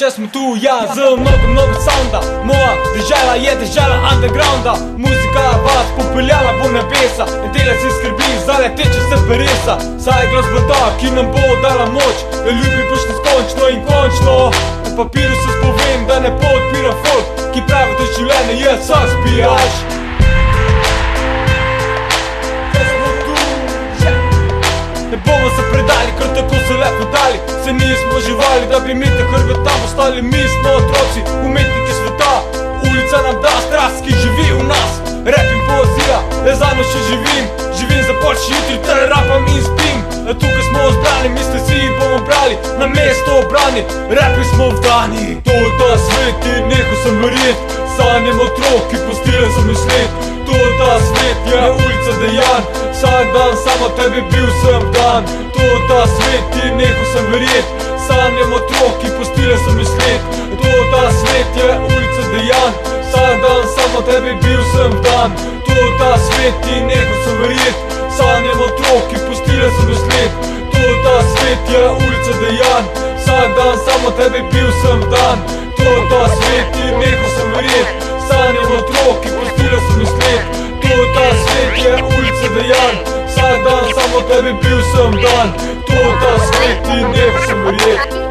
še smo tu, ja, z mnogo sounda. Moja država je država undergrounda. Muzika vas popeljala bo nebesa. Nedelja se skrbi, zdaj teče se peresa. Saj je glasba ta, ki nam bo dala moč, da ljubi boš neskončno in končno. Na papiru se spovem, da ne podpira folk, ki pravi, da življenje je vsak spijač. Ne bomo se predali, ker tako so lepo dali. Se nismo živali, da bi mi te hrbeta postali. Mi smo otroci, umetniki sveta. Ulica nam da strast, ki živi v nas. Rap in poezija, le zame še živim. Živim za boljši jutri, te rapam in spim. Tukaj smo zbrani, misli si jih bomo brali. Na mesto obrani, rapi smo vdani. To je ta svet in nehal sem verjet. Sanjem otrok, ki postile za mislet. To je ta svet, je ulica dejanj. Vsak dan samo tebi bil sem dan. To je ta svet in nehal sem verjet. Sanjem otrok, ki postile za mislet. To je ta svet, je ulica dejanj. Vsak dan samo tebi bil sem dan. To je ta svet in nehal sem verjet. Sanjem otrok, ki postile za mislet. To je ta svet, je ulica dejanj. Vsak dan samo tebi bil sem dan. To je ta svet in nehal sem verjet. Sanjem otrok, ki postile za mislet. To je ta svet, je ulica dejanj. Vsak dan samo tebi bil sem dan. To je ta svet in nehal sem verjet.